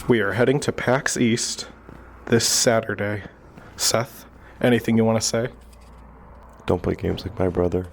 We are heading to PAX East this Saturday. Seth, anything you want to say? Don't play games like my brother.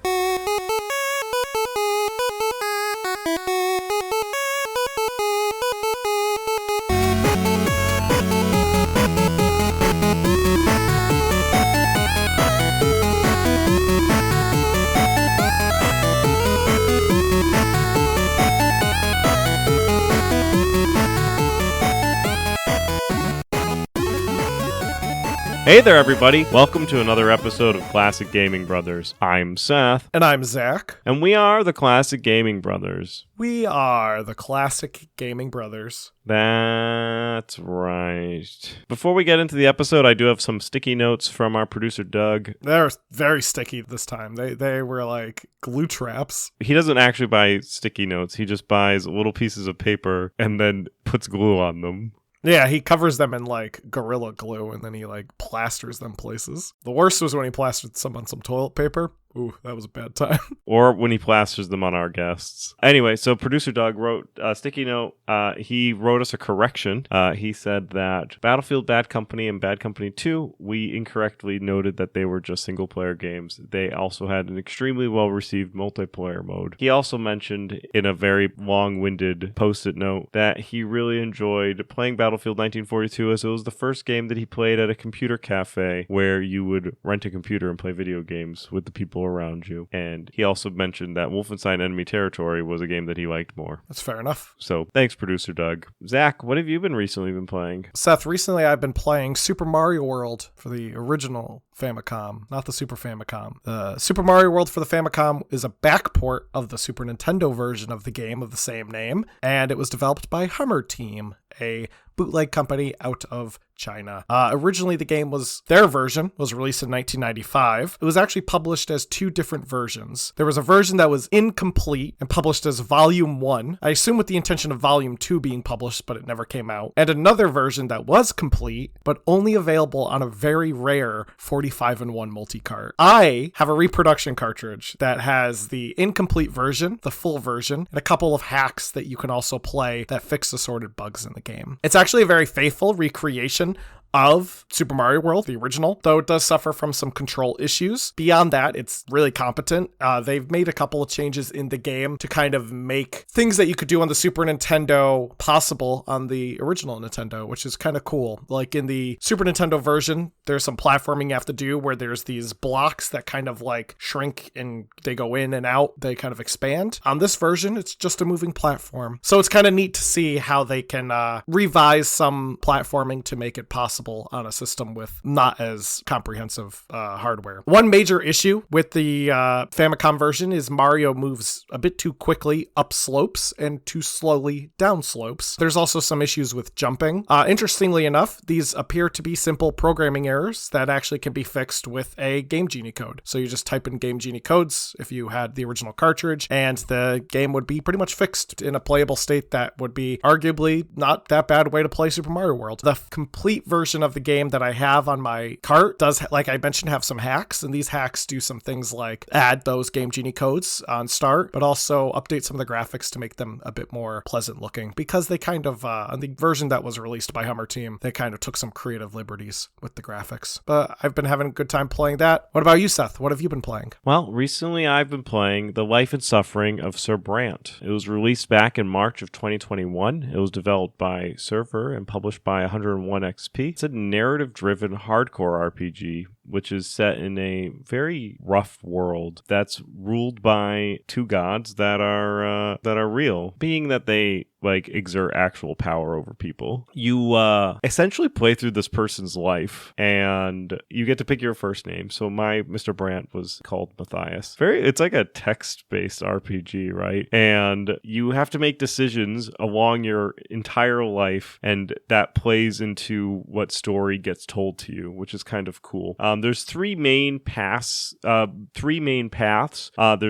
Hey there, everybody. Welcome to another episode of Classic Gaming Brothers. I'm Seth. And I'm Zach. And we are the Classic Gaming Brothers. We are the Classic Gaming Brothers. That's right. Before we get into the episode, I do have some sticky notes from our producer, Doug. They're very sticky this time. They were like glue traps. He doesn't actually buy sticky notes. He just buys little pieces of paper and then puts glue on them. Yeah, he covers them in like Gorilla Glue and then he like plasters them places. The worst was when he plastered some on some toilet paper. Ooh, that was a bad time. Or when he plasters them on our guests. Anyway, so producer Doug wrote a sticky note. He wrote us a correction. He said that Battlefield Bad Company and Bad Company 2, we incorrectly noted that they were just single-player games. They also had an extremely well-received multiplayer mode. He also mentioned in a very long-winded post-it note that he really enjoyed playing Battlefield 1942 as it was the first game that he played at a computer cafe where you would rent a computer and play video games with the people around you. And he also mentioned that Wolfenstein Enemy Territory was a game that he liked more. That's fair enough. So thanks, producer Doug. Zach, what have you recently been playing? Seth, recently I've been playing Super Mario World for the original Famicom, not the Super Famicom. The Super Mario World for the Famicom is a backport of the Super Nintendo version of the game of the same name, and it was developed by Hummer Team, a bootleg company out of China. Originally, the game their version was released in 1995. It was actually published as two different versions. There was a version that was incomplete and published as Volume 1, I assume with the intention of Volume 2 being published, but it never came out. And another version that was complete, but only available on a very rare 45-in-1 multi-cart. I have a reproduction cartridge that has the incomplete version, the full version, and a couple of hacks that you can also play that fix assorted bugs in the game. It's actually a very faithful recreation of Super Mario World, the original, though it does suffer from some control issues. Beyond that, it's really competent. They've made a couple of changes in the game to kind of make things that you could do on the Super Nintendo possible on the original Nintendo, which is kind of cool. Like in the Super Nintendo version, there's some platforming you have to do where there's these blocks that kind of like shrink and they go in and out. They kind of expand. On this version, it's just a moving platform. So it's kind of neat to see how they can revise some platforming to make it possible on a system with not as comprehensive hardware. One major issue with the Famicom version is Mario moves a bit too quickly up slopes and too slowly down slopes. There's also some issues with jumping. Interestingly enough, these appear to be simple programming errors that actually can be fixed with a Game Genie code. So you just type in Game Genie codes if you had the original cartridge, and the game would be pretty much fixed in a playable state that would be arguably not that bad way to play Super Mario World. The complete version of the game that I have on my cart does, like I mentioned, have some hacks, and these hacks do some things like add those Game Genie codes on start, but also update some of the graphics to make them a bit more pleasant looking, because they kind of, on the version that was released by Hummer Team, they kind of took some creative liberties with the graphics. But I've been having a good time playing that. What about you, Seth? What have you been playing? Well, recently I've been playing The Life and Suffering of Sir Brant. It was released back in March of 2021. It was developed by Surfer and published by 101 XP. It's a narrative-driven hardcore RPG, which is set in a very rough world that's ruled by two gods that are real, being that they exert actual power over people. You essentially play through this person's life, and you get to pick your first name. So my Mr. Brandt was called Matthias. It's like a text-based RPG, right? And you have to make decisions along your entire life, and that plays into what story gets told to you, which is kind of cool. There's three main paths. There's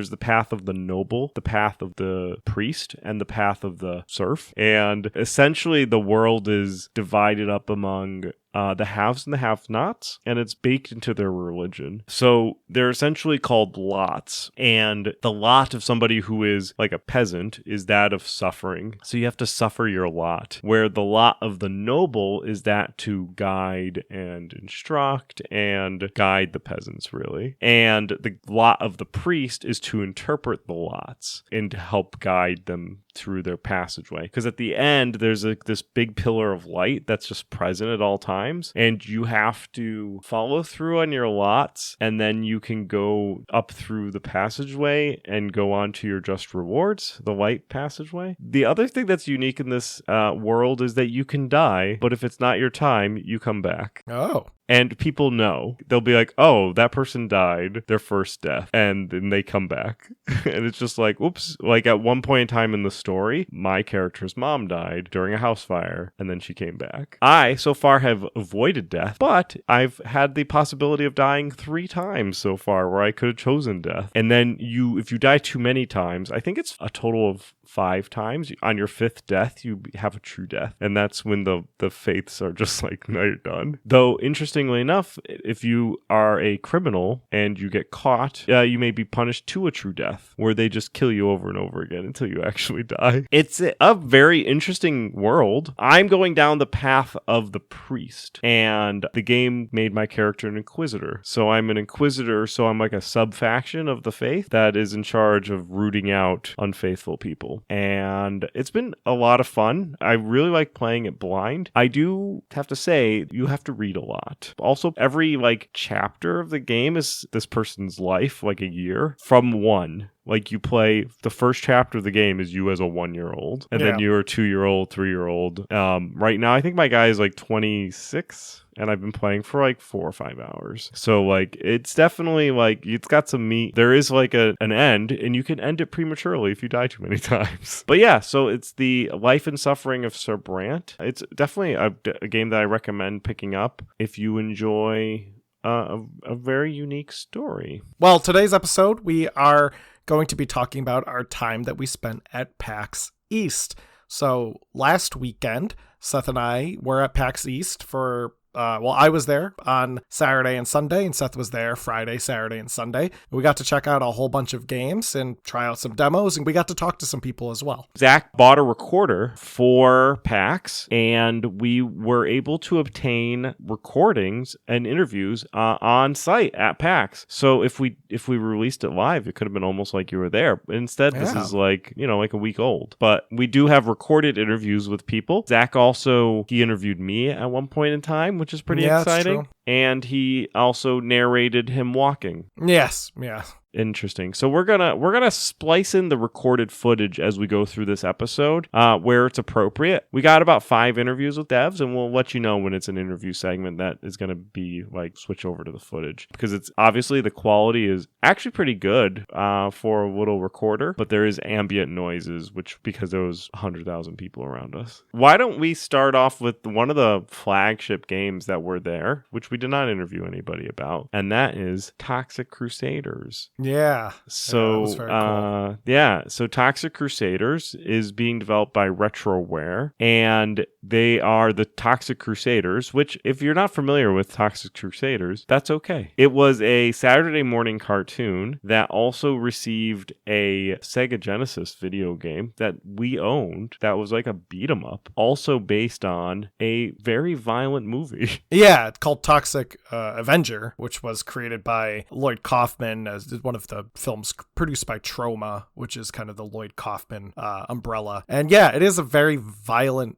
the path of the noble, the path of the priest, and the path of the serf. And essentially the world is divided up among the haves and the have-nots, and it's baked into their religion. So they're essentially called lots, and the lot of somebody who is like a peasant is that of suffering. So you have to suffer your lot, where the lot of the noble is that to guide and instruct and guide the peasants, really. And the lot of the priest is to interpret the lots and to help guide them through their passageway, because at the end there's this big pillar of light that's just present at all times, and you have to follow through on your lots, and then you can go up through the passageway and go on to your just rewards, the light passageway. The other thing that's unique in this world is that you can die, but if it's not your time, you come back. Oh. And people know. They'll be like, oh, that person died their first death. And then they come back. And it's just like, oops. Like at one point in time in the story, my character's mom died during a house fire. And then she came back. I, so far, have avoided death. But I've had the possibility of dying 3 times so far where I could have chosen death. And then if you die too many times, I think it's a total of 5 times. On your 5th death, you have a true death. And that's when the faiths are just like, no, you're done. Though, interestingly enough, if you are a criminal and you get caught, you may be punished to a true death, where they just kill you over and over again until you actually die. It's a very interesting world. I'm going down the path of the priest, and the game made my character an inquisitor. So I'm an inquisitor, so I'm like a sub-faction of the faith that is in charge of rooting out unfaithful people. And it's been a lot of fun. I really like playing it blind. I do have to say, you have to read a lot. Also, every chapter of the game is this person's life, like a year from 1. Like you play the first chapter of the game is you as a 1-year-old, and then you're a 2-year-old, 3-year-old. Right now, I think my guy is 26, and I've been playing for 4 or 5 hours. So it's definitely it's got some meat. There is an end, and you can end it prematurely if you die too many times. But yeah, so it's the Life and Suffering of Sir Brant. It's definitely a game that I recommend picking up if you enjoy a very unique story. Well, today's episode, we are going to be talking about our time that we spent at PAX East. So last weekend, Seth and I were at PAX East for I was there on Saturday and Sunday, and Seth was there Friday, Saturday, and Sunday. We got to check out a whole bunch of games and try out some demos, and we got to talk to some people as well. Zach bought a recorder for PAX, and we were able to obtain recordings and interviews on site at PAX. So if we released it live, it could have been almost like you were there. But instead, this is like a week old. But we do have recorded interviews with people. Zach also, he interviewed me at one point in time, which is pretty exciting. And he also narrated him walking. Yes, yeah. Interesting. So we're gonna splice in the recorded footage as we go through this episode, where it's appropriate. We got about 5 interviews with devs, and we'll let you know when it's an interview segment that is gonna be switch over to the footage, because it's obviously the quality is actually pretty good for a little recorder, but there is ambient noises, because there was 100,000 people around us. Why don't we start off with one of the flagship games that were there, which we did not interview anybody about, and that is Toxic Crusaders. Yeah. So, that was very cool. So Toxic Crusaders is being developed by Retroware, and they are the Toxic Crusaders, which, if you're not familiar with Toxic Crusaders, that's okay. It was a Saturday morning cartoon that also received a Sega Genesis video game that we owned that was like a beat 'em up, also based on a very violent movie. Yeah, it's called Toxic Avenger, which was created by Lloyd Kaufman as one of the films produced by Troma, which is kind of the Lloyd Kaufman umbrella. And yeah, it is a very violent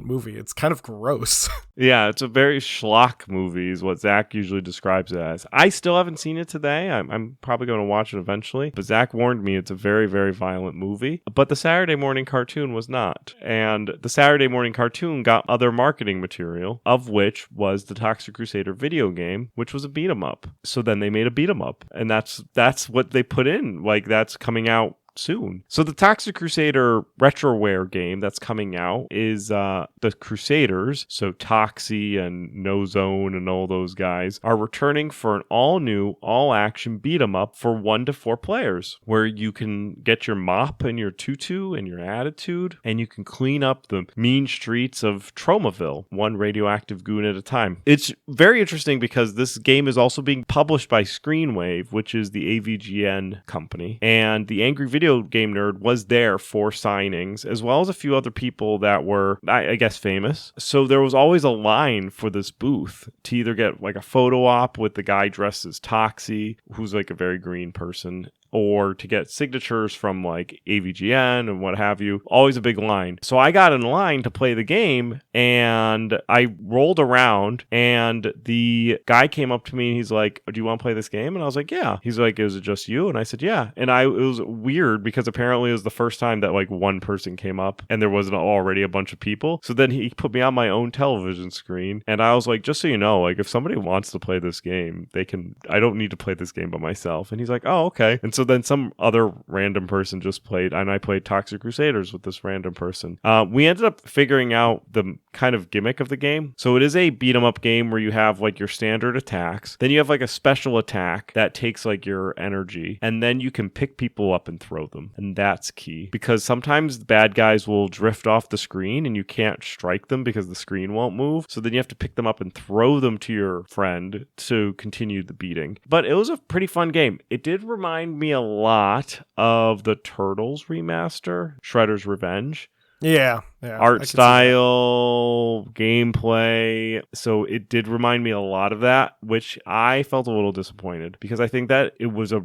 movie. It's kind of gross. Yeah, it's a very schlock movie is what Zach usually describes it as. I still haven't seen it today. I'm probably going to watch it eventually. But Zach warned me it's a very, very violent movie. But the Saturday morning cartoon was not. And the Saturday morning cartoon got other marketing material, of which was the Toxic Crusader video game, which was a beat 'em up. So then they made a beat 'em up. And that's what they put in. That's coming out soon. So the Toxic Crusader retroware game that's coming out is the Crusaders, so Toxie and No Zone and all those guys, are returning for an all-new, all-action beat-em-up for 1 to 4 players, where you can get your mop and your tutu and your attitude, and you can clean up the mean streets of Tromaville, one radioactive goon at a time. It's very interesting because this game is also being published by Screenwave, which is the AVGN company, and the Angry Video Game Nerd was there for signings, as well as a few other people that were, I guess, famous. So there was always a line for this booth to either get like a photo op with the guy dressed as Toxie, who's like a very green person, or to get signatures from like AVGN and what have you. Always a big line. So I got in line to play the game, and I rolled around, and the guy came up to me and he's like, "Do you want to play this game?" And I was like, "Yeah." He's like, "Is it just you?" And I said, "Yeah." And it was weird because apparently it was the first time that like one person came up and there wasn't already a bunch of people. So then he put me on my own television screen, and I was like, "Just so you know, like if somebody wants to play this game, they can. I don't need to play this game by myself." And he's like, "Oh, okay." And so then some other random person just played, and I played Toxic Crusaders with this random person. We ended up figuring out the kind of gimmick of the game. So it is a beat 'em up game where you have like your standard attacks, then you have like a special attack that takes like your energy, and then you can pick people up and throw them. And that's key because sometimes the bad guys will drift off the screen and you can't strike them because the screen won't move. So then you have to pick them up and throw them to your friend to continue the beating. But it was a pretty fun game. It did remind me a lot of the Turtles remaster, Shredder's Revenge. Yeah. Art style, gameplay. So it did remind me a lot of that, which I felt a little disappointed because I think that it was a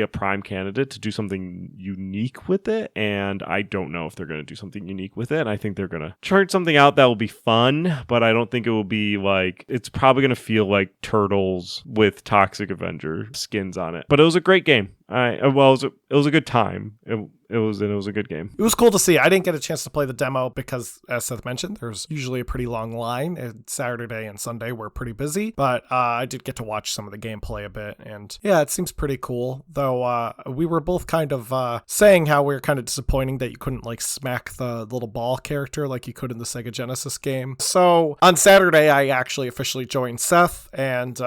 prime candidate to do something unique with it. And I don't know if they're going to do something unique with it. I think they're going to churn something out that will be fun, but I don't think it will be like, it's probably going to feel like Turtles with Toxic Avenger skins on it. But it was a great game. It was a good time. It was a good game. It was cool to see. I didn't get a chance to play the demo because, as Seth mentioned, there's usually a pretty long line. And Saturday and Sunday were pretty busy, but I did get to watch some of the gameplay a bit. And yeah, it seems pretty cool. Though we were both kind of saying how we were kind of disappointing that you couldn't like smack the little ball character like you could in the Sega Genesis game. So on Saturday, I actually officially joined Seth, and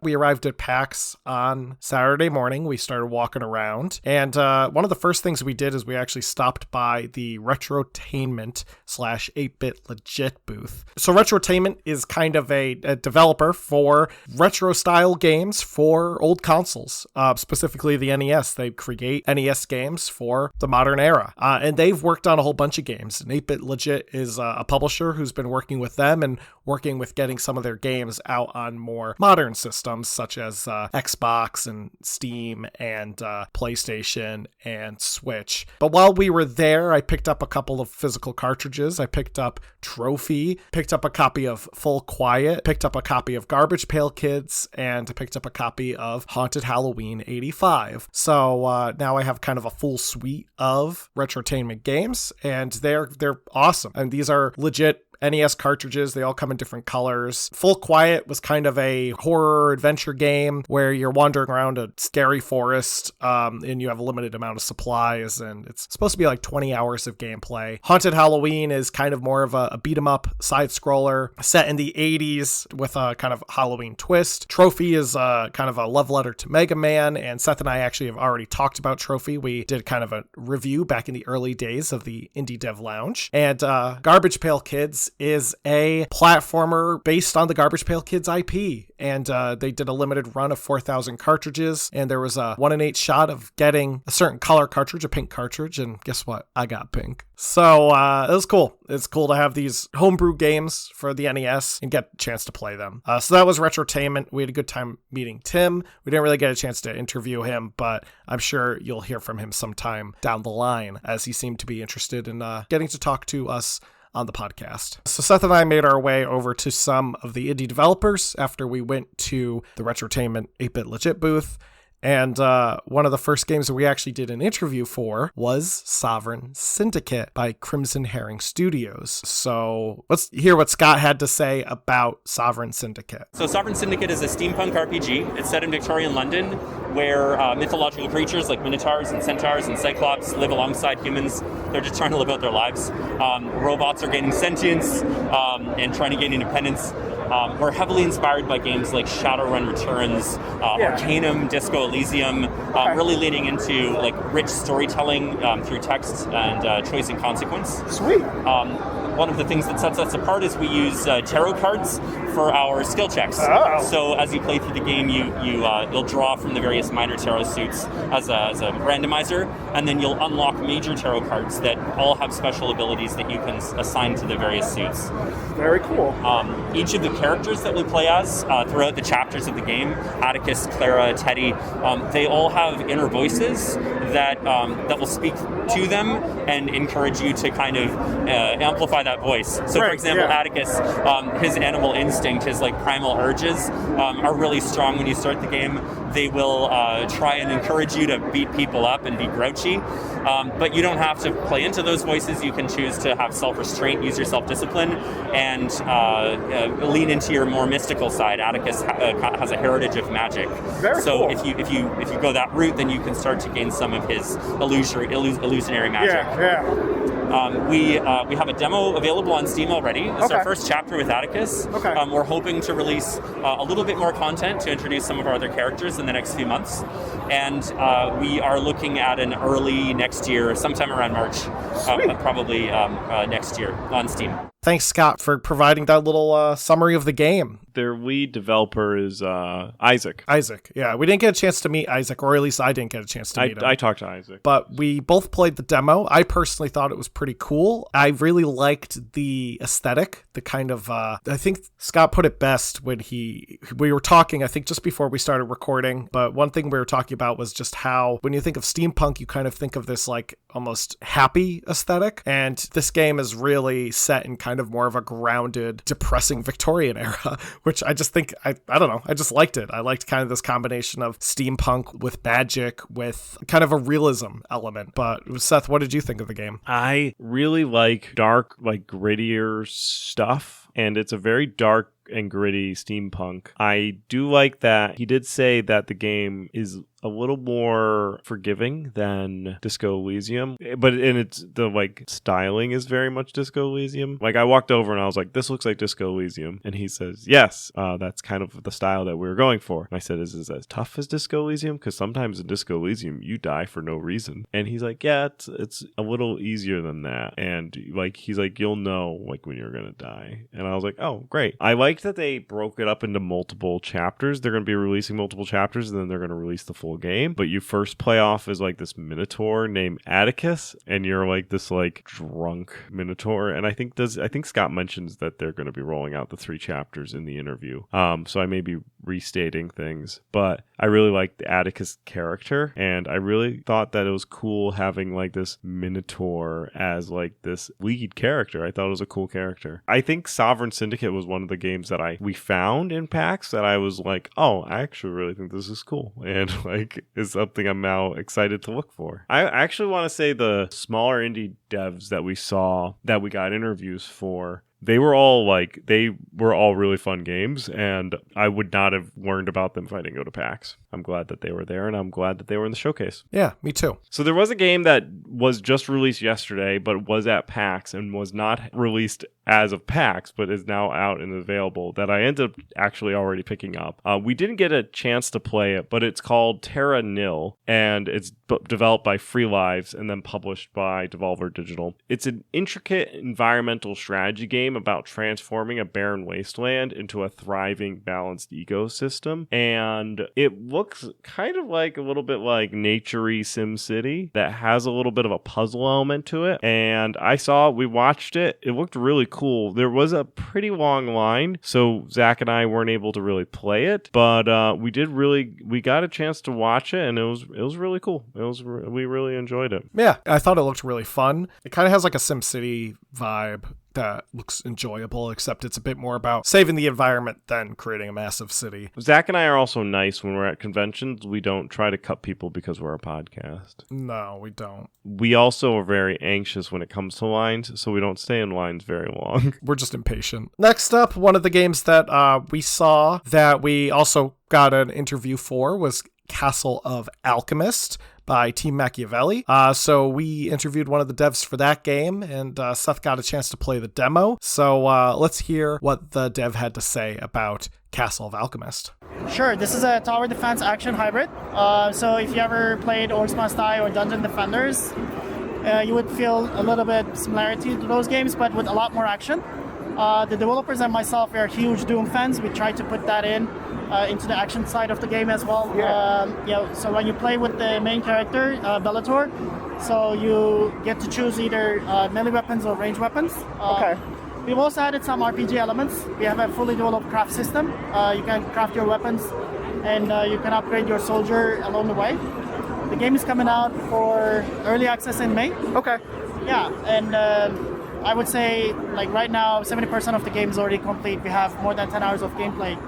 we arrived at PAX on Saturday morning. We started walking around, and one of the first things we did is we actually stopped by the Retrotainment / 8-Bit Legit booth. So Retrotainment is kind of a developer for retro style games for old consoles, specifically the NES. They create NES games for the modern era, and they've worked on a whole bunch of games. And 8-Bit Legit is a publisher who's been working with them and working with getting some of their games out on more modern systems such as Xbox and Steam and PlayStation and Switch. But while we were there, I picked up a couple of physical cartridges. I picked up Trophy, picked up a copy of Full Quiet, picked up a copy of Garbage Pail Kids, and picked up a copy of Haunted Halloween 85. So now I have kind of a full suite of Retrotainment games, and they're awesome. And these are legit NES cartridges. They all come in different colors. Full Quiet was kind of a horror adventure game where you're wandering around a scary forest and you have a limited amount of supplies, and it's supposed to be like 20 hours of gameplay. Haunted Halloween is kind of more of a beat 'em up side scroller set in the 80s with a kind of Halloween twist. Trophy is kind of a love letter to Mega Man, and Seth and I actually have already talked about Trophy. We did kind of a review back in the early days of the Indie Dev Lounge. And Garbage Pail Kids is a platformer based on the Garbage Pail Kids IP. And they did a limited run of 4,000 cartridges, and there was a 1 in 8 shot of getting a certain color cartridge, a pink cartridge, and guess what? I got pink. So it was cool. It's cool to have these homebrew games for the NES and get a chance to play them. So that was Retrotainment. We had a good time meeting Tim. We didn't really get a chance to interview him, but I'm sure you'll hear from him sometime down the line, as he seemed to be interested in getting to talk to us on the podcast. So Seth and I made our way over to some of the indie developers after we went to the Retrotainment 8-Bit Legit booth, And one of the first games that we actually did an interview for was Sovereign Syndicate by Crimson Herring Studios. So let's hear what Scott had to say about Sovereign Syndicate. So Sovereign Syndicate is a steampunk RPG. It's set in Victorian London, where mythological creatures like minotaurs and centaurs and cyclops live alongside humans. They're just trying to live out their lives. Robots are gaining sentience and trying to gain independence. We're heavily inspired by games like Shadowrun Returns, Arcanum, Disco Elysium, really leaning into like rich storytelling through text and choice and consequence. Sweet. One of the things that sets us apart is we use tarot cards for our skill checks. Oh. So as you play through the game, you'll draw from the various minor tarot suits as a randomizer, and then you'll unlock major tarot cards that all have special abilities that you can assign to the various suits. Very cool. Each of the characters that we play as throughout the chapters of the game, Atticus, Clara, Teddy, they all have inner voices that will speak to them and encourage you to kind of amplify that voice. So for example, Atticus, his animal instinct, his like primal urges are really strong when you start the game. They will try and encourage you to beat people up and be grouchy, but you don't have to play into those voices. You can choose to have self-restraint, use your self-discipline, and lean into your more mystical side. Atticus has a heritage of magic. So cool. if you go that route, then you can start to gain some of his illusionary magic. We have a demo available on Steam already. This is our first chapter with Atticus. We're hoping to release a little bit more content to introduce some of our other characters in the next few months. And we are looking at an early next year, sometime around March, probably next year on Steam. Thanks, Scott, for providing that little summary of the game. Their lead developer is Isaac. Isaac, yeah. We didn't get a chance to meet Isaac, or at least I didn't get a chance to meet him. I talked to Isaac. But we both played the demo. I personally thought it was pretty cool. I really liked the aesthetic, the kind of, I think Scott put it best when we were talking, I think just before we started recording, but one thing we were talking about was just how, when you think of steampunk, you kind of think of this like almost happy aesthetic. And this game is really set in kind of more of a grounded, depressing Victorian era, which I just think, I don't know, I just liked it. I liked kind of this combination of steampunk with magic, with kind of a realism element. But Seth, what did you think of the game? I really like dark, like grittier stuff, and it's a very dark and gritty steampunk. I do like that he did say that the game is a little more forgiving than Disco Elysium, but it's the like styling is very much Disco Elysium. Like I walked over and I was like, this looks like Disco Elysium, and he says, yes, that's kind of the style that we were going for. And I said, is this as tough as Disco Elysium? Because sometimes in Disco Elysium you die for no reason. And he's like, yeah, it's a little easier than that. And like he's like, you'll know like when you're gonna die. And I was like, oh great. I liked that they broke it up into multiple chapters. They're gonna be releasing multiple chapters, and then they're gonna release the full game. But you first play off as like this minotaur named Atticus, and you're like this like drunk minotaur. And I think Scott mentions that they're going to be rolling out the 3 chapters in the interview. So I may be restating things, but I really liked the Atticus character, and I really thought that it was cool having like this minotaur as like this lead character. I thought it was a cool character. I think Sovereign Syndicate was one of the games that we found in PAX that I was like, oh, I actually really think this is cool, and like is something I'm now excited to look for. I actually want to say the smaller indie devs that we saw that we got interviews for, they were all really fun games, and I would not have learned about them if I didn't go to PAX. I'm glad that they were there, and I'm glad that they were in the showcase. Yeah, me too. So there was a game that was just released yesterday, but was at PAX and was not released as of PAX, but is now out and available, that I ended up actually already picking up. We didn't get a chance to play it, but it's called Terra Nil, and it's developed by Free Lives and then published by Devolver Digital. It's an intricate environmental strategy game about transforming a barren wasteland into a thriving, balanced ecosystem. And it looks kind of like a little bit like nature-y SimCity that has a little bit of a puzzle element to it. And we watched it. It looked really cool. There was a pretty long line, so Zach and I weren't able to really play it, but we got a chance to watch it, and it was really cool. We really enjoyed it. Yeah, I thought it looked really fun. It kind of has like a SimCity vibe that looks enjoyable, except it's a bit more about saving the environment than creating a massive city. Zach and I are also nice when we're at conventions. We don't try to cut people because we're a podcast. No, we don't. We also are very anxious when it comes to lines, so we don't stay in lines very long. We're just impatient. Next up, one of the games that we saw that we also got an interview for was Castle of Alchemist by Team Machiavelli. So we interviewed one of the devs for that game, and Seth got a chance to play the demo. So let's hear what the dev had to say about Castle of Alchemist. Sure, this is a tower defense action hybrid. So if you ever played Orcs Must Die or Dungeon Defenders, you would feel a little bit similarity to those games, but with a lot more action. The developers and myself are huge Doom fans. We tried to put that into the action side of the game as well. So when you play with the main character, Bellator, so you get to choose either melee weapons or range weapons. Okay. We've also added some RPG elements. We have a fully developed craft system. You can craft your weapons and you can upgrade your soldier along the way. The game is coming out for early access in May. Okay. Yeah, and I would say like right now 70% of the game is already complete. We have more than 10 hours of gameplay.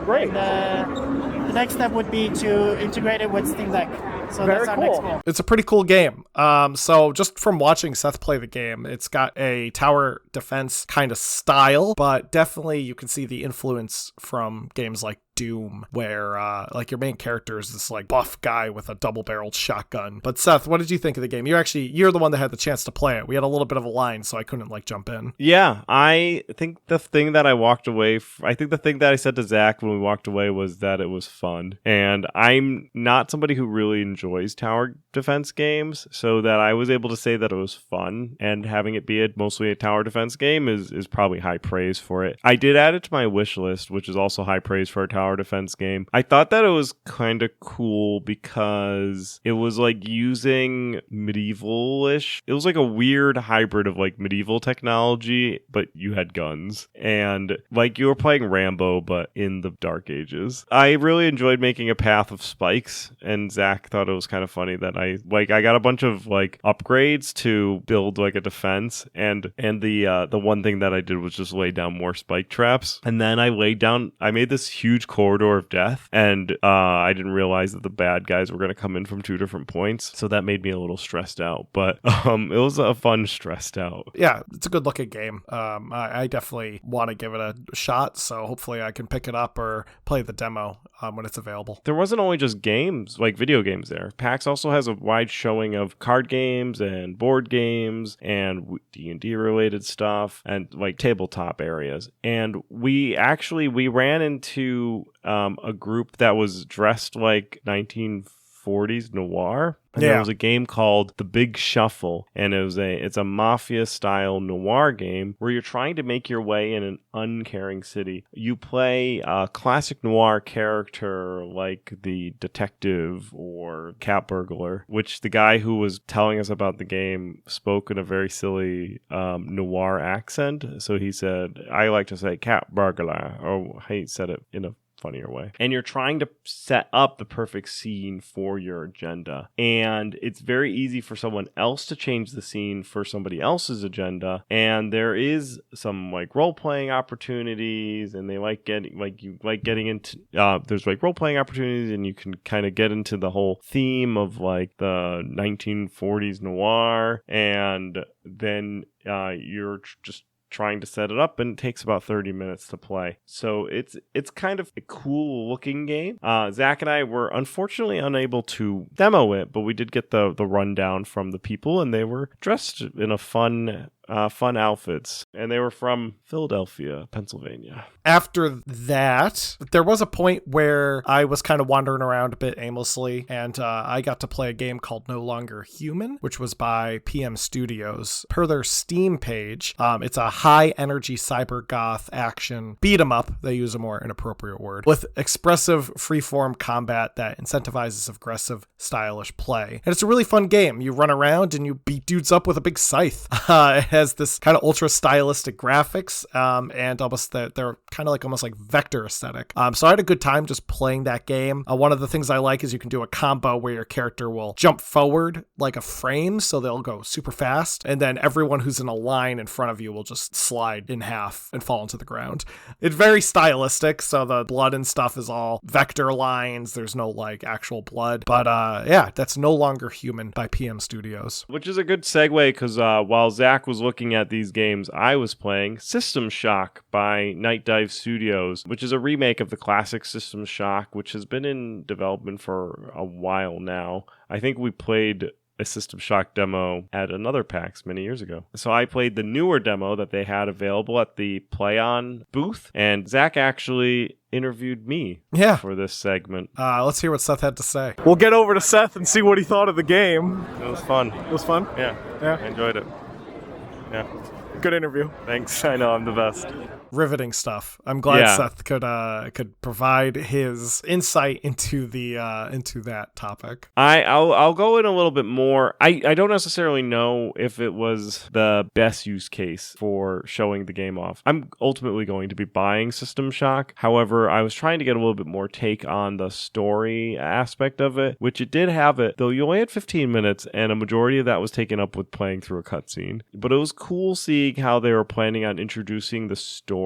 Great. And, the next step would be to integrate it with Steam Deck. So that's our next goal. It's a pretty cool game. So just from watching Seth play the game, it's got a tower defense kind of style, but definitely you can see the influence from games like Doom, where like your main character is this like buff guy with a double-barreled shotgun. But Seth, what did you think of the game? You're the one that had the chance to play it. We had a little bit of a line, so I couldn't like jump in. Yeah, I think the thing that I said to Zach when we walked away was that it was fun. And I'm not somebody who really enjoys tower defense games, so that I was able to say that it was fun, and having it be mostly a tower defense game is probably high praise for it. I did add it to my wish list, which is also high praise for a tower defense game. I thought that it was kind of cool because it was like using medieval-ish. It was like a weird hybrid of like medieval technology, but you had guns. And like you were playing Rambo, but in the Dark Ages. I really enjoyed making a path of spikes, and Zach thought it was kind of funny that I got a bunch of like upgrades to build like a defense, and the one thing that I did was just lay down more spike traps. And then I made this huge corridor of death, and I didn't realize that the bad guys were going to come in from 2 different points, so that made me a little stressed out, but it was a fun stressed out. Yeah, it's a good looking game. I definitely want to give it a shot, so hopefully I can pick it up or play the demo when it's available. There wasn't only just games, like video games there. PAX also has a wide showing of card games and board games and D&D related stuff and like tabletop areas. And we ran into a group that was dressed like 1940s noir. And there was a game called The Big Shuffle, and it's a mafia-style noir game where you're trying to make your way in an uncaring city. You play a classic noir character like the detective or cat burglar, which the guy who was telling us about the game spoke in a very silly noir accent. So he said, I like to say cat burglar, or he said it in a funnier way. And you're trying to set up the perfect scene for your agenda. And it's very easy for someone else to change the scene for somebody else's agenda. And there is some like role-playing opportunities, and they getting into there's like role-playing opportunities, and you can kind of get into the whole theme of like the 1940s noir, and then you're just trying to set it up, and it takes about 30 minutes to play. So it's kind of a cool looking game. Zach and I were unfortunately unable to demo it, but we did get the rundown from the people, and they were dressed in a fun outfits, and they were from Philadelphia, Pennsylvania. After that, there was a point where I was kind of wandering around a bit aimlessly, and I got to play a game called No Longer Human, which was by PM Studios. Per their Steam page, it's a high-energy cyber-goth action beat-em-up, they use a more inappropriate word, with expressive freeform combat that incentivizes aggressive, stylish play. And it's a really fun game. You run around and you beat dudes up with a big scythe. has this kind of ultra stylistic graphics, and almost they're kind of like almost like vector aesthetic. So I had a good time just playing that game. One of the things I like is you can do a combo where your character will jump forward like a frame, so they'll go super fast, and then everyone who's in a line in front of you will just slide in half and fall into the ground. It's very stylistic, so the blood and stuff is all vector lines. There's no like actual blood, but yeah, that's no longer human by PM Studios. Which is a good segue, because while Zach was looking at these games, I was playing System Shock by Night Dive Studios, which is a remake of the classic System Shock, which has been in development for a while now. I think we played a System Shock demo at another PAX many years ago. So I played the newer demo that they had available at the Play On booth, and Zach actually interviewed me for this segment. Let's hear what Seth had to say. We'll get over to Seth and see what he thought of the game. It was fun. It was fun? Yeah. I enjoyed it. Yeah. Good interview. Thanks. I know I'm the best. Riveting stuff. I'm glad Seth could provide his insight into that topic. I'll go in a little bit more. I don't necessarily know if it was the best use case for showing the game off. I'm ultimately going to be buying System Shock. However, I was trying to get a little bit more take on the story aspect of it, which it did have it, though you only had 15 minutes, and a majority of that was taken up with playing through a cutscene. But it was cool seeing how they were planning on introducing the story.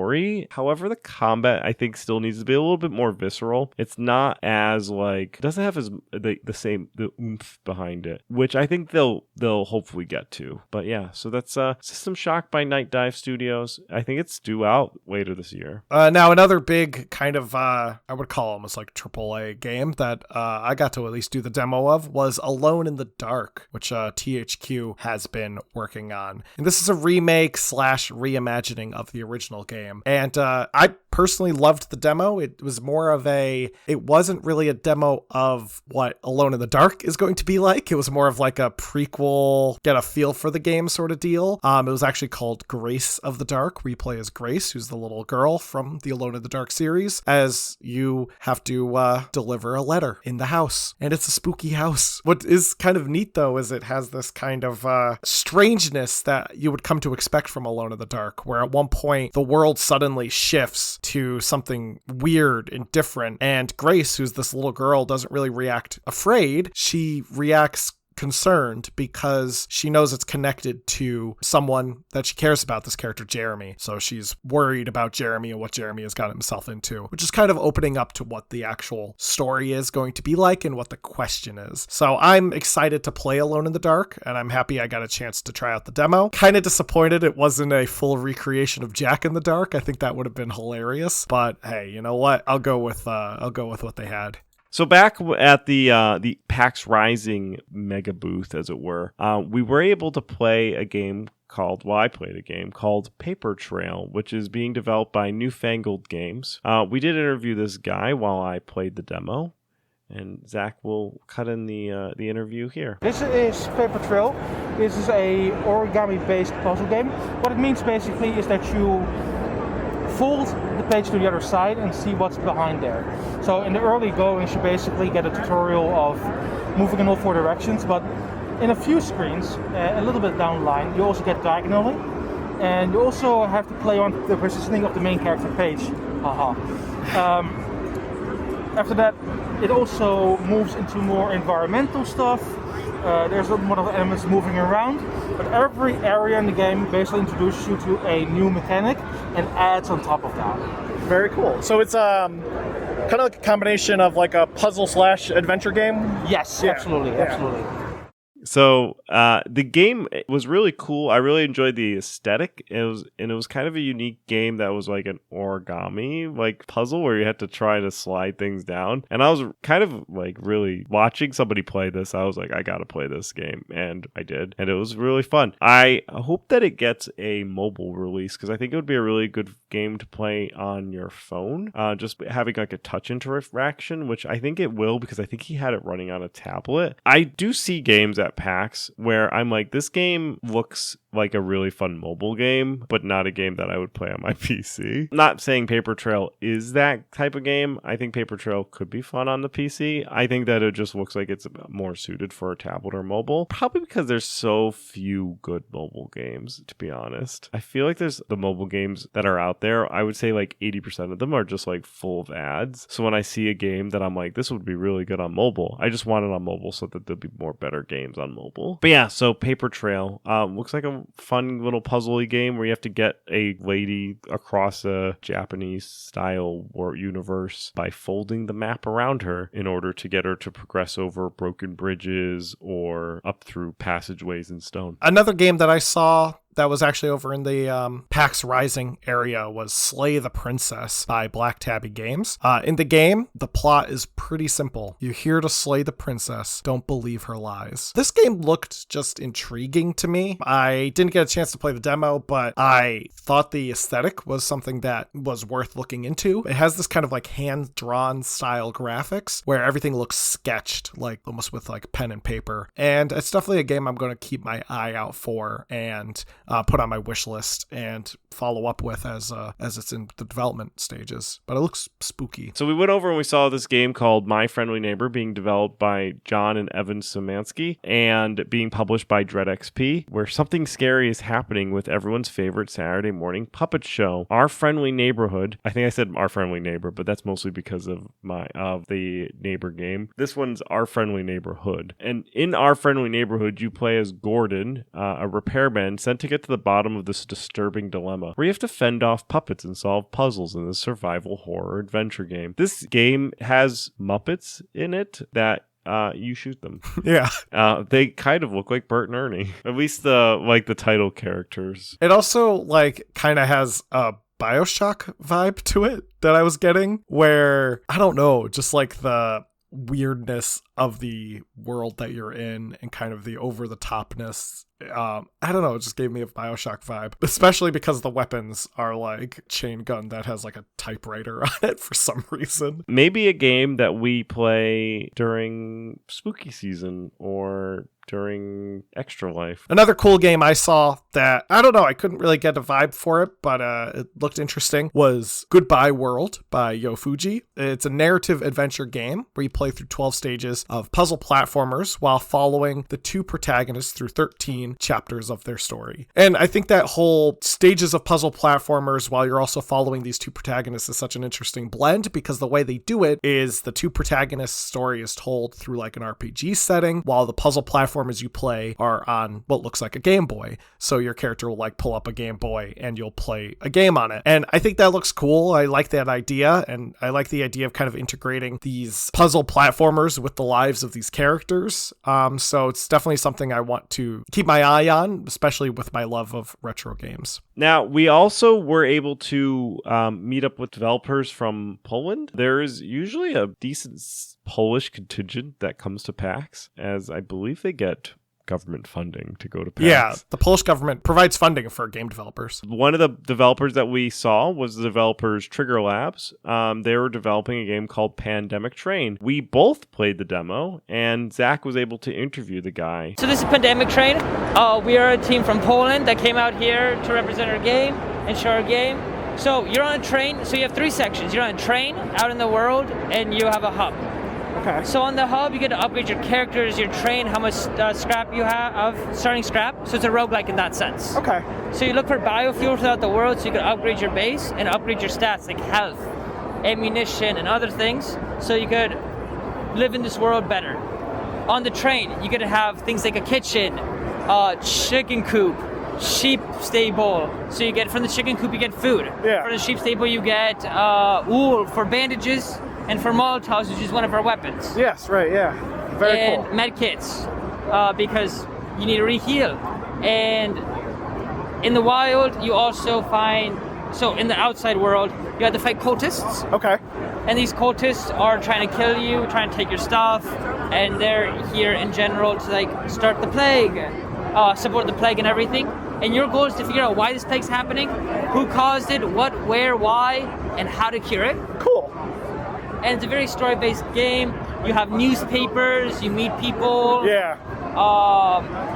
However, the combat, I think, still needs to be a little bit more visceral. It's not as like, it doesn't have as the oomph behind it, which I think they'll hopefully get to. But yeah, so that's System Shock by Night Dive Studios. I think it's due out later this year. Now another big kind of I would call almost like AAA game that I got to at least do the demo of was Alone in the Dark, which THQ has been working on. And this is a remake / reimagining of the original game. And I personally loved the demo. It was more of it wasn't really a demo of what Alone in the Dark is going to be like. It was more of like a prequel, get a feel for the game sort of deal. It was actually called Grace of the Dark, where you play as Grace, who's the little girl from the Alone in the Dark series, as you have to deliver a letter in the house. And it's a spooky house. What is kind of neat, though, is it has this kind of strangeness that you would come to expect from Alone in the Dark, where at one point the world suddenly shifts to something weird and different, and Grace, who's this little girl, doesn't really react afraid. She reacts concerned because she knows it's connected to someone that she cares about, this character Jeremy. So she's worried about Jeremy and what Jeremy has gotten himself into, which is kind of opening up to what the actual story is going to be like and what the question is. So I'm excited to play Alone in the Dark, and I'm happy I got a chance to try out the demo. Kind of disappointed it wasn't a full recreation of Jack in the Dark. I think that would have been hilarious, but hey, you know what? I'll go with what they had. So back at the PAX Rising mega booth, as it were, we were able to play a game I played a game called Paper Trail, which is being developed by Newfangled Games. We did interview this guy while I played the demo, and Zach will cut in the interview here. This is Paper Trail. This is a origami-based puzzle game. What it means basically is that you fold the page to the other side and see what's behind there. So in the early goings, you basically get a tutorial of moving in all 4 directions, but in a few screens, a little bit down the line, you also get diagonally, and you also have to play on the positioning of the main character page. After that, it also moves into more environmental stuff. There's a lot of elements moving around, but every area in the game basically introduces you to a new mechanic and adds on top of that. Very cool. So it's kind of like a combination of like a puzzle / adventure game? Yes, absolutely. So the game was really cool. I really enjoyed the aesthetic. It was kind of a unique game that was like an origami like puzzle where you had to try to slide things down. And I was kind of like really watching somebody play this. I was like, I gotta play this game, and I did, and it was really fun. I hope that it gets a mobile release because I think it would be a really good game to play on your phone. Just having like a touch interaction, which I think it will because I think he had it running on a tablet. I do see games at PAX where I'm like, this game looks like a really fun mobile game, but not a game that I would play on my PC. Not saying Paper Trail is that type of game. I think Paper Trail could be fun on the PC. I think that it just looks like it's more suited for a tablet or mobile. Probably because there's so few good mobile games, to be honest. I feel like there's the mobile games that are out there. I would say like 80% of them are just like full of ads. So when I see a game that I'm like, this would be really good on mobile, I just want it on mobile so that there'll be more better games on mobile. But yeah, so Paper Trail looks like a fun little puzzly game where you have to get a lady across a Japanese style universe by folding the map around her in order to get her to progress over broken bridges or up through passageways in stone. Another game that I saw that was actually over in the PAX Rising area was Slay the Princess by Black Tabby Games. In the game, the plot is pretty simple. You're here to slay the princess. Don't believe her lies. This game looked just intriguing to me. I didn't get a chance to play the demo, but I thought the aesthetic was something that was worth looking into. It has this kind of like hand-drawn style graphics where everything looks sketched, like almost with like pen and paper. And it's definitely a game I'm going to keep my eye out for and put on my wish list and follow up with as it's in the development stages. But it looks spooky. So we went over and we saw this game called My Friendly Neighbor being developed by John and Evan Szymanski and being published by Dread XP, where something scary is happening with everyone's favorite Saturday morning puppet show, Our Friendly Neighborhood. I think I said Our Friendly Neighbor, but that's mostly because of the neighbor game. This one's Our Friendly Neighborhood. And in Our Friendly Neighborhood, you play as Gordon, a repairman sent to get to the bottom of this disturbing dilemma where you have to fend off puppets and solve puzzles in this survival horror adventure game. This game has Muppets in it that you shoot them. Yeah. They kind of look like Bert and Ernie. At least the title characters. It also like kind of has a BioShock vibe to it that I was getting where, I don't know, just like the weirdness of the world that you're in and kind of the over-the-topness. I don't know, it just gave me a BioShock vibe, especially because the weapons are like chain gun that has like a typewriter on it for some reason. Maybe a game that we play during spooky season or during Extra Life. Another cool game I saw that, I don't know, I couldn't really get a vibe for it, but it looked interesting, was Goodbye World by Yofuji. It's a narrative adventure game where you play through 12 stages of puzzle platformers while following the two protagonists through 13 chapters of their story. And I think that whole stages of puzzle platformers while you're also following these two protagonists is such an interesting blend, because the way they do it is the two protagonists' story is told through like an RPG setting, while the puzzle platformers you play are on what looks like a Game Boy. So your character will like pull up a Game Boy and you'll play a game on it. And I think that looks cool. I like that idea. And I like the idea of kind of integrating these puzzle platformers with the lives of these characters. So it's definitely something I want to keep my eye on, especially with my love of retro games. Now, we also were able to meet up with developers from Poland. There is usually a decent Polish contingent that comes to PAX, as I believe they get government funding to go to PAX. Yeah, the Polish government provides funding for game developers. One of the developers that we saw was the developers Trigger Labs. They were developing a game called Pandemic Train. We both played the demo, and Zach was able to interview the guy. So this is Pandemic Train. We are a team from Poland that came out here to represent our game and show our game. So you're on a train, so you have three sections. You're on a train out in the world, and you have a hub. Okay. So on the hub, you get to upgrade your characters, your train, how much scrap you have of starting scrap. So it's a roguelike in that sense. Okay. So you look for biofuel throughout the world, so you can upgrade your base and upgrade your stats like health, ammunition, and other things, so you could live in this world better. On the train, you get to have things like a kitchen, chicken coop, sheep stable. So you get from the chicken coop, you get food. Yeah. For the sheep stable, you get wool for bandages. And for Molotovs, which is one of our weapons. Yes, right, yeah. Very and cool. med kits, because you need to re-heal. And in the wild, you also find, so in the outside world, you have to fight cultists. Okay. And these cultists are trying to kill you, trying to take your stuff, and they're here in general to like start the plague, support the plague and everything. And your goal is to figure out why this plague's happening, who caused it, what, where, why, and how to cure it. Cool. And it's a very story-based game. You have newspapers, you meet people. Yeah.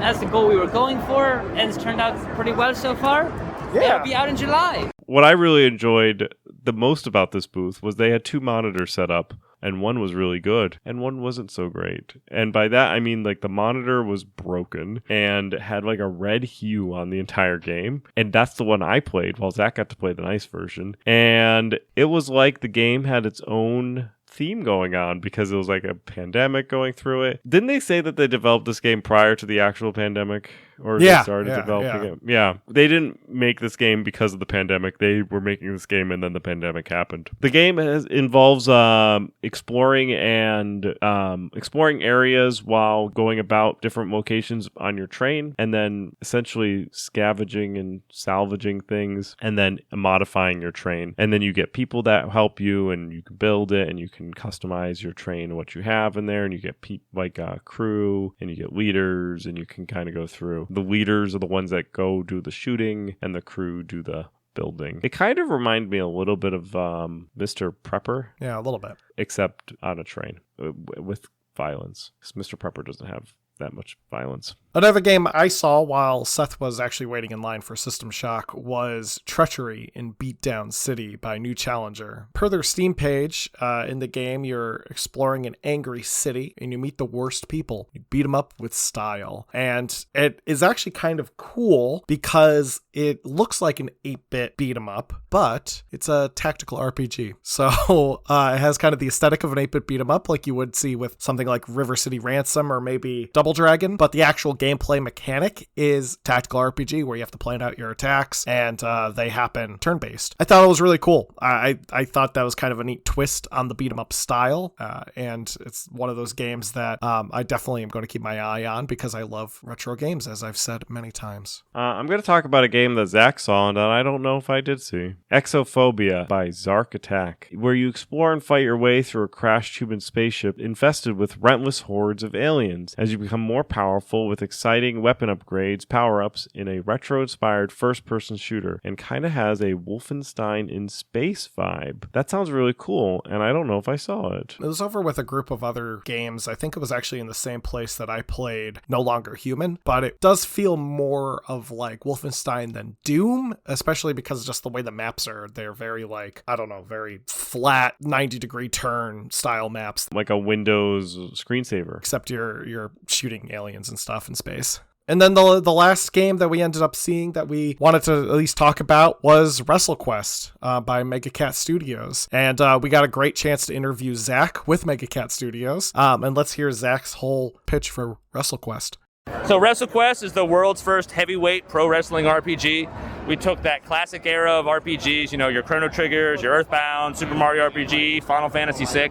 That's the goal we were going for, and it's turned out pretty well so far. Yeah. It'll be out in July. What I really enjoyed the most about this booth was they had 2 monitors set up, and one was really good and one wasn't so great. And by that I mean like the monitor was broken and had like a red hue on the entire game, and that's the one I played while Zach got to play the nice version. And it was like the game had its own theme going on because it was like a pandemic going through it. Didn't they say that they developed this game prior to the actual pandemic? Or they started developing it? Yeah. They didn't make this game because of the pandemic. They were making this game and then the pandemic happened. The game involves exploring areas while going about different locations on your train, and then essentially scavenging and salvaging things, and then modifying your train. And then you get people that help you, and you can build it, and you can customize your train and what you have in there, and you get crew, and you get leaders, and you can kind of go through. The leaders are the ones that go do the shooting, and the crew do the building. It kind of reminded me a little bit of Mr. Prepper. Yeah, a little bit. Except on a train with violence. Because Mr. Prepper doesn't have that much violence. Another game I saw while Seth was actually waiting in line for System Shock was Treachery in Beatdown City by New Challenger. Per their Steam page, in the game, you're exploring an angry city and you meet the worst people. You beat them up with style. And it is actually kind of cool because it looks like an 8-bit beat 'em up, but it's a tactical RPG. So it has kind of the aesthetic of an 8-bit beat 'em up like you would see with something like River City Ransom or maybe Double Dragon, but the actual gameplay mechanic is tactical RPG where you have to plan out your attacks and they happen turn-based. I thought it was really cool. I thought that was kind of a neat twist on the beat 'em up style, and it's one of those games that I definitely am going to keep my eye on because I love retro games, as I've said many times. I'm going to talk about a game that Zach saw and that I don't know if I did see. Exophobia by Zark Attack, where you explore and fight your way through a crashed human spaceship infested with relentless hordes of aliens as you become more powerful with exciting weapon upgrades, power-ups in a retro-inspired first-person shooter, and kind of has a Wolfenstein in space vibe. That sounds really cool, and I don't know if I saw it. It was over with a group of other games. I think it was actually in the same place that I played No Longer Human, but it does feel more of like Wolfenstein than Doom, especially because just the way the maps are. They're very very flat 90-degree turn style maps. Like a Windows screensaver. Except you're shooting aliens and stuff in space. And then the last game that we ended up seeing that we wanted to at least talk about was Wrestlequest by Megacat Studios. And we got a great chance to interview Zach with Megacat Studios. And let's hear Zach's whole pitch for Wrestlequest. So Wrestlequest is the world's first heavyweight pro wrestling RPG. We took that classic era of RPGs, your Chrono Triggers, your Earthbound, Super Mario RPG, Final Fantasy VI.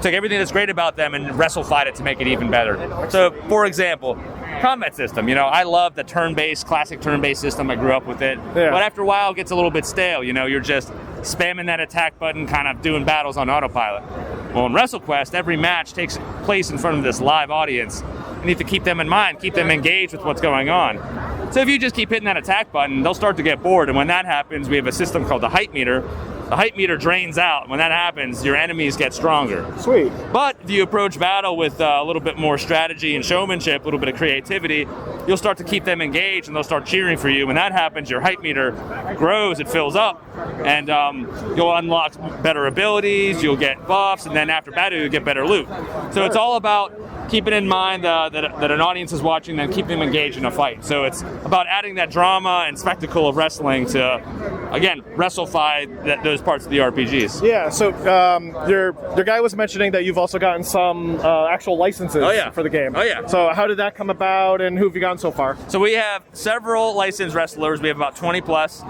Took everything that's great about them and wrestlefied it to make it even better. So, for example, combat system. I love the classic turn-based system. I grew up with it. Yeah. But after a while, it gets a little bit stale. You're just spamming that attack button, kind of doing battles on autopilot. Well, in WrestleQuest, every match takes place in front of this live audience. You need to keep them in mind, keep them engaged with what's going on. So if you just keep hitting that attack button, they'll start to get bored. And when that happens, we have a system called the hype meter. The hype meter drains out. When that happens, your enemies get stronger. Sweet. But if you approach battle with a little bit more strategy and showmanship, a little bit of creativity, you'll start to keep them engaged and they'll start cheering for you. When that happens, your hype meter grows, it fills up, and you'll unlock better abilities, you'll get buffs, and then after battle, you'll get better loot. So it's all about keeping in mind that an audience is watching them, keep them engaged in a fight. So it's about adding that drama and spectacle of wrestling to, again, wrestlefy those parts of the RPGs. Yeah, so your guy was mentioning that you've also gotten some actual licenses for the game. Oh, yeah. So how did that come about, and who have you gotten so far? So we have several licensed wrestlers. We have about 20 plus.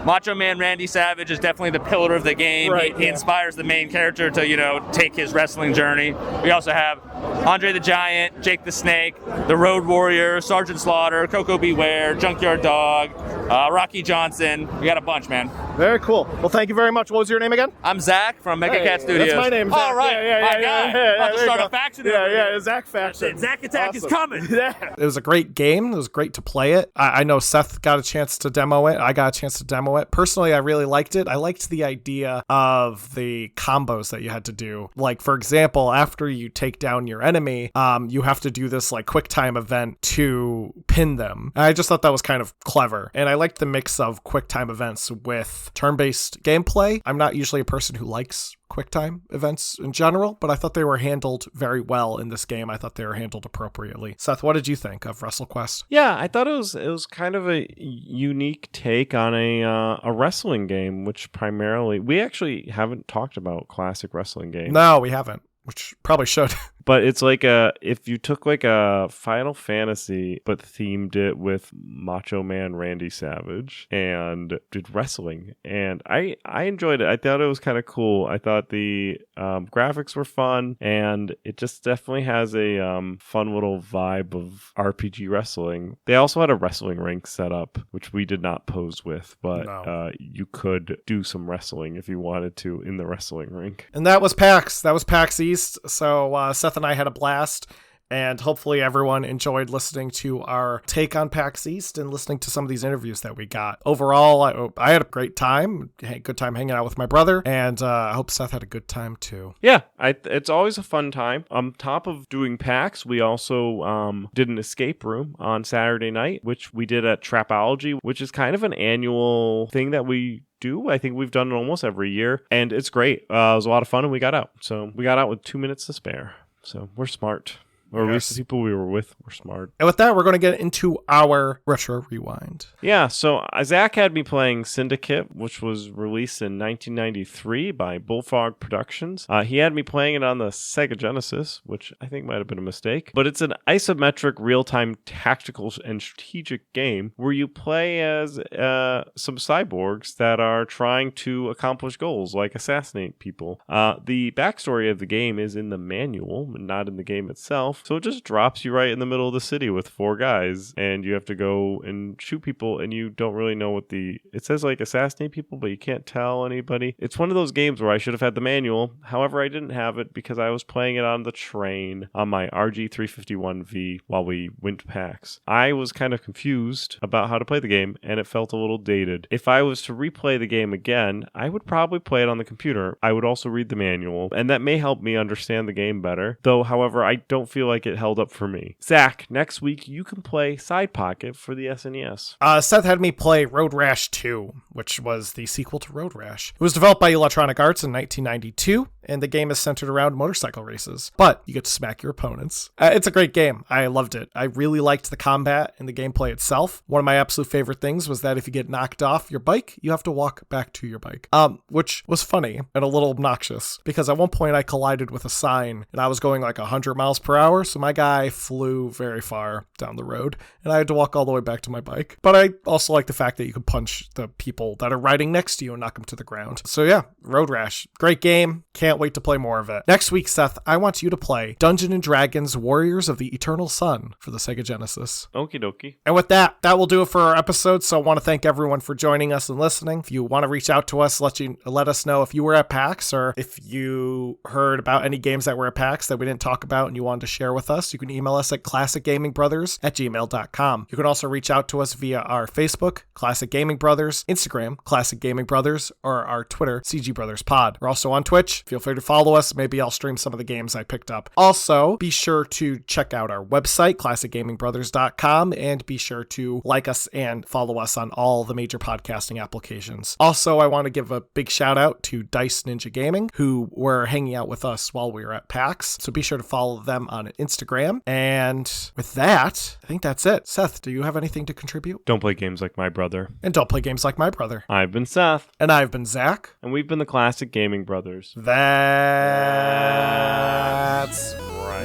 Macho Man Randy Savage is definitely the pillar of the game. Right, he inspires the main character to, take his wrestling journey. We also have Andre the Giant, Jake the Snake, the Road Warrior, Sergeant Slaughter, Coco Beware, Junkyard Dog, Rocky Johnson. We got a bunch, man. Very cool. Well, thank you very much. What was your name again? I'm Zach from Mega Cat Studios. That's my name, Zach. All right. About to start a faction. Yeah, Zach faction. Zach Attack is coming. Yeah. It was a great game. It was great to play it. I know Seth got a chance to demo it. I got a chance to demo it. Personally, I really liked it. I liked the idea of the combos that you had to do. Like, for example, after you take down your enemy, you have to do this like quick time event to pin them. And I just thought that was kind of clever. And I liked the mix of quick time events with turn-based gameplay. I'm not usually a person who likes QuickTime events in general, but I thought they were handled very well in this game. I thought they were handled appropriately. Seth, what did you think of Wrestlequest? Yeah, I thought it was kind of a unique take on a wrestling game, which primarily we actually haven't talked about classic wrestling games. No, we haven't, which probably should. But it's like if you took like a Final Fantasy but themed it with Macho Man Randy Savage and did wrestling, and I enjoyed it. I thought it was kind of cool. I thought the graphics were fun, and it just definitely has a fun little vibe of RPG wrestling. They also had a wrestling rink set up, which we did not pose with, but you could do some wrestling if you wanted to in the wrestling rink. And that was PAX. That was PAX East. So Seth and I had a blast, and hopefully everyone enjoyed listening to our take on PAX East and listening to some of these interviews that we got. Overall, I had a great time, good time hanging out with my brother, and I hope Seth had a good time too. Yeah, it's always a fun time. On top of doing PAX, we also did an escape room on Saturday night, which we did at Trapology, which is kind of an annual thing that we do. I think we've done it almost every year, and it's great. It was a lot of fun, and we got out. So we got out with 2 minutes to spare. So we're smart. Or at least the people we were with were smart. And with that, we're going to get into our Retro Rewind. Yeah, so Zach had me playing Syndicate, which was released in 1993 by Bullfrog Productions. He had me playing it on the Sega Genesis, which I think might have been a mistake. But it's an isometric, real-time tactical and strategic game where you play as some cyborgs that are trying to accomplish goals, like assassinate people. The backstory of the game is in the manual, not in the game itself. So it just drops you right in the middle of the city with 4 guys, and you have to go and shoot people, and you don't really know what it says like assassinate people, but you can't tell anybody. It's one of those games where I should have had the manual. However, I didn't have it because I was playing it on the train on my RG351V while we went to PAX. I was kind of confused about how to play the game, and it felt a little dated. If I was to replay the game again, I would probably play it on the computer. I would also read the manual, and that may help me understand the game better. Though, however, I don't feel like it held up for me. Zach, next week you can play Side Pocket for the SNES. Seth had me play Road Rash 2, which was the sequel to Road Rash. It was developed by Electronic Arts in 1992, and the game is centered around motorcycle races. But you get to smack your opponents. It's a great game. I loved it. I really liked the combat and the gameplay itself. One of my absolute favorite things was that if you get knocked off your bike, you have to walk back to your bike. Which was funny and a little obnoxious, because at one point I collided with a sign, and I was going like 100 miles per hour, so my guy flew very far down the road, and I had to walk all the way back to my bike. But I also like the fact that you can punch the people that are riding next to you and knock them to the ground. So yeah, Road Rash. Great game. Can't wait to play more of it. Next week, Seth, I want you to play Dungeons & Dragons Warriors of the Eternal Sun for the Sega Genesis. Okie dokie. And with that will do it for our episode. So I want to thank everyone for joining us and listening. If you want to reach out to us, let us know if you were at PAX or if you heard about any games that were at PAX that we didn't talk about and you wanted to share with us. You can email us at classicgamingbrothers@gmail.com. You can also reach out to us via our Facebook, Classic Gaming Brothers, Instagram, Classic Gaming Brothers, or our Twitter, CG Brothers Pod. We're also on Twitch. Feel free to follow us. Maybe I'll stream some of the games I picked up. Also, be sure to check out our website, classicgamingbrothers.com, and be sure to like us and follow us on all the major podcasting applications. Also, I want to give a big shout out to Dice Ninja Gaming, who were hanging out with us while we were at PAX. So be sure to follow them on Instagram. And with that, I think that's it. Seth, do you have anything to contribute? Don't play games like my brother. And don't play games like my brother. I've been Seth. And I've been Zach. And we've been the Classic Gaming Brothers. That's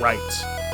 right.